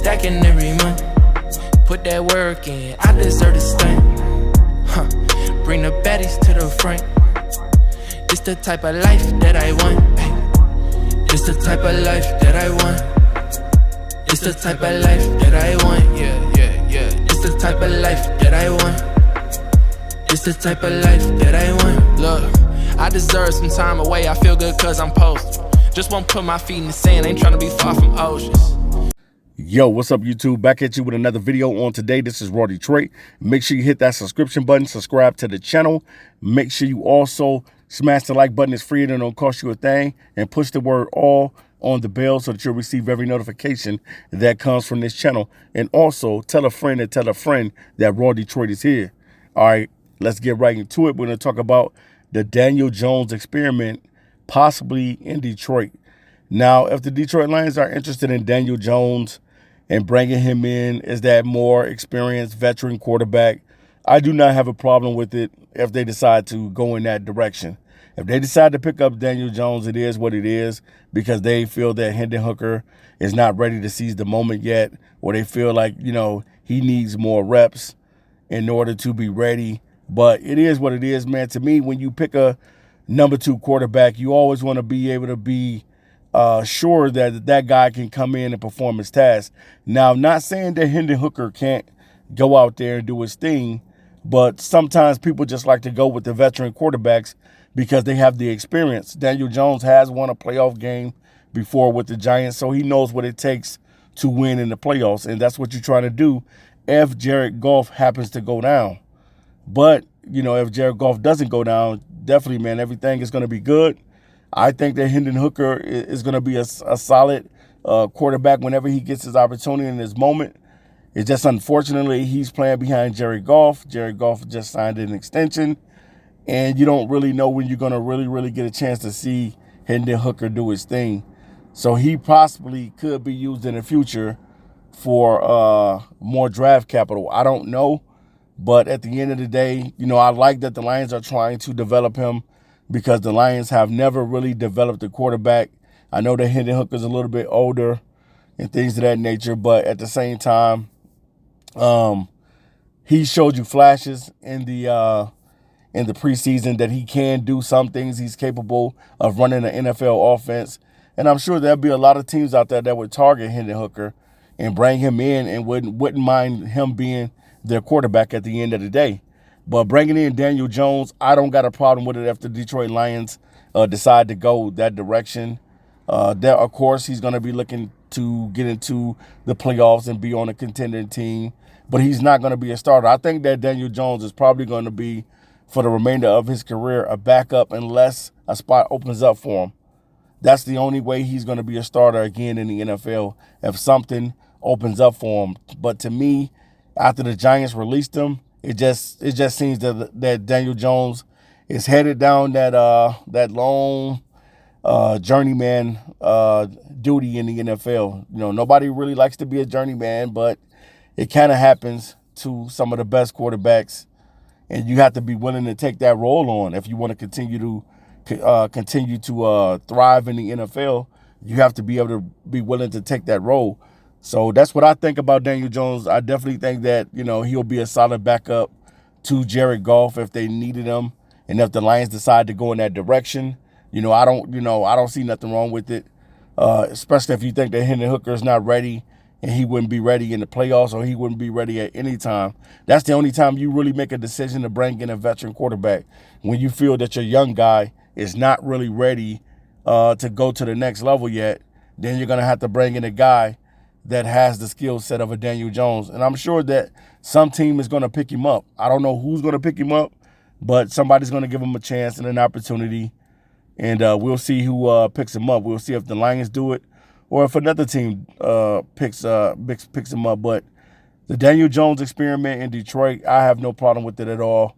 stacking every month. Put that work in, I deserve to stunt. Bring the baddies to the front. It's the type of life that I want. It's the type of life that I want. It's the type of life that I want. Yeah. It's the type of life that I want. It's the type of life that I want. Look, I deserve some time away. I feel good cause I'm posted. Just won't put my feet in the sand. Ain't trying to be far from oceans. Yo, what's up, YouTube? Back at you with another video on today. This is Raw Detroit. Make sure you hit that subscription button, subscribe to the channel. Make sure you also smash the like button. It's free and it don't cost you a thing. And push the word all on the bell so that you'll receive every notification that comes from this channel. And also tell a friend that Raw Detroit is here. All right, let's get right into it. We're going to talk about the Daniel Jones experiment possibly in Detroit. Now, if the Detroit Lions are interested in Daniel Jones and bringing him in as that more experienced veteran quarterback, I do not have a problem with it if they decide to go in that direction. If they decide to pick up Daniel Jones, it is what it is, because they feel that Hendon Hooker is not ready to seize the moment yet, or they feel like, he needs more reps in order to be ready. But it is what it is, man. To me, when you pick a number 2 quarterback, you always want to be able to be sure that that guy can come in and perform his task. Now, I'm not saying that Hendon Hooker can't go out there and do his thing, but sometimes people just like to go with the veteran quarterbacks because they have the experience. Daniel Jones has won a playoff game before with the Giants, so he knows what it takes to win in the playoffs, and that's what you're trying to do if Jared Goff happens to go down. But, if Jared Goff doesn't go down, definitely, man, everything is going to be good. I think that Hendon Hooker is going to be a solid quarterback whenever he gets his opportunity in his moment. It's just unfortunately he's playing behind Jared Goff. Jared Goff just signed an extension, and you don't really know when you're going to really get a chance to see Hendon Hooker do his thing. So he possibly could be used in the future for more draft capital. I don't know, but at the end of the day, I like that the Lions are trying to develop him, because the Lions have never really developed a quarterback. I know that Hendon Hooker's a little bit older and things of that nature, but at the same time, he showed you flashes in the preseason that he can do some things. He's capable of running an NFL offense, and I'm sure there'll be a lot of teams out there that would target Hendon Hooker and bring him in and wouldn't mind him being their quarterback at the end of the day. But bringing in Daniel Jones, I don't got a problem with it if the Detroit Lions decide to go that direction. Of course, he's going to be looking to get into the playoffs and be on a contending team, but he's not going to be a starter. I think that Daniel Jones is probably going to be, for the remainder of his career, a backup unless a spot opens up for him. That's the only way he's going to be a starter again in the NFL, if something opens up for him. But to me, after the Giants released him, it just seems that Daniel Jones is headed down that long journeyman duty in the NFL. Nobody really likes to be a journeyman, but it kind of happens to some of the best quarterbacks, and you have to be willing to take that role on if you want to continue to thrive in the NFL. You have to be able to be willing to take that role. So that's what I think about Daniel Jones. I definitely think that, he'll be a solid backup to Jared Goff if they needed him. And if the Lions decide to go in that direction, I don't see nothing wrong with it. Especially if you think that Hendon Hooker is not ready and he wouldn't be ready in the playoffs, or he wouldn't be ready at any time. That's the only time you really make a decision to bring in a veteran quarterback, when you feel that your young guy is not really ready to go to the next level yet. Then you're going to have to bring in a guy that has the skill set of a Daniel Jones. And I'm sure that some team is going to pick him up. I don't know who's going to pick him up, but somebody's going to give him a chance and an opportunity. And we'll see who picks him up. We'll see if the Lions do it or if another team picks him up. But the Daniel Jones experiment in Detroit, I have no problem with it at all.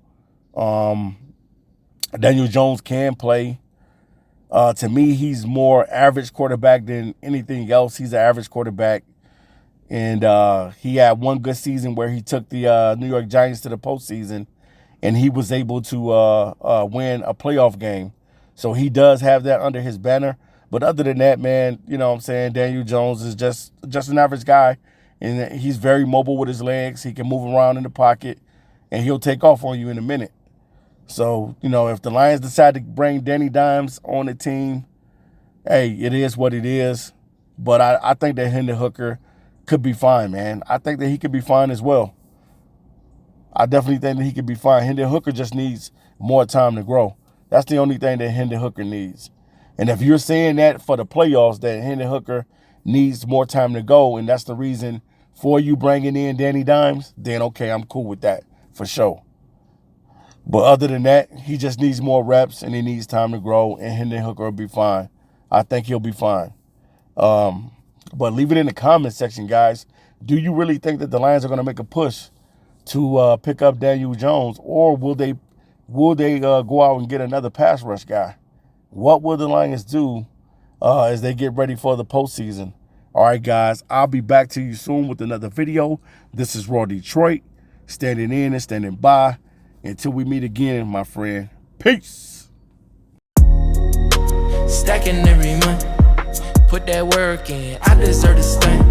Daniel Jones can play. To me, he's more average quarterback than anything else. He's an average quarterback. And he had one good season where he took the New York Giants to the postseason, and he was able to win a playoff game. So he does have that under his banner. But other than that, man, Daniel Jones is just an average guy. and he's very mobile with his legs. He can move around in the pocket, and he'll take off on you in a minute. So, you know, if the Lions decide to bring Danny Dimes on the team, hey, it is what it is. But I think that Hendon Hooker could be fine, man. I think that he could be fine as well. I definitely think that he could be fine. Hendon Hooker just needs more time to grow. That's the only thing that Hendon Hooker needs. And if you're saying that for the playoffs, that Hendon Hooker needs more time to go, and that's the reason for you bringing in Danny Dimes, then okay, I'm cool with that for sure. But other than that, he just needs more reps and he needs time to grow, and Hendon Hooker will be fine. I think he'll be fine. But leave it in the comment section, guys. Do you really think that the Lions are going to make a push to pick up Daniel Jones, or will they go out and get another pass rush guy? What will the Lions do as they get ready for the postseason? All right, guys, I'll be back to you soon with another video. This is Raw Detroit, standing in and standing by. Until we meet again, my friend. Peace. Stacking every month, put that work in. I deserve to stand.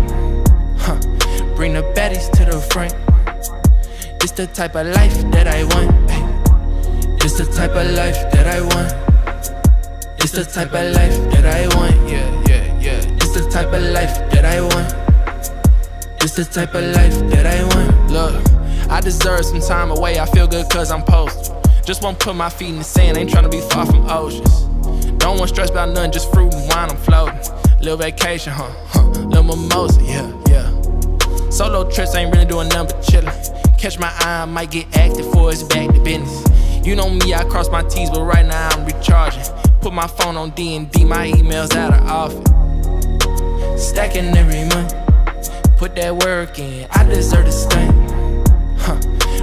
Bring the baddies to the front. It's the type of life that I want. It's the type of life that I want. It's the type of life that I want. Yeah. It's the type of life that I want. It's the type of life that I want. Look, I deserve some time away. I feel good cause I'm posted. Just won't put my feet in the sand. Ain't tryna be far from oceans. Don't want stress about nothing, just fruit and wine, I'm floating. Little vacation, little mimosa, yeah. Solo trips ain't really doing nothing but chillin'. Catch my eye, I might get active for it's back to business. You know me, I cross my T's, but right now I'm recharging. Put my phone on D&D, my emails out of office. Stacking every month, put that work in. I deserve to stand.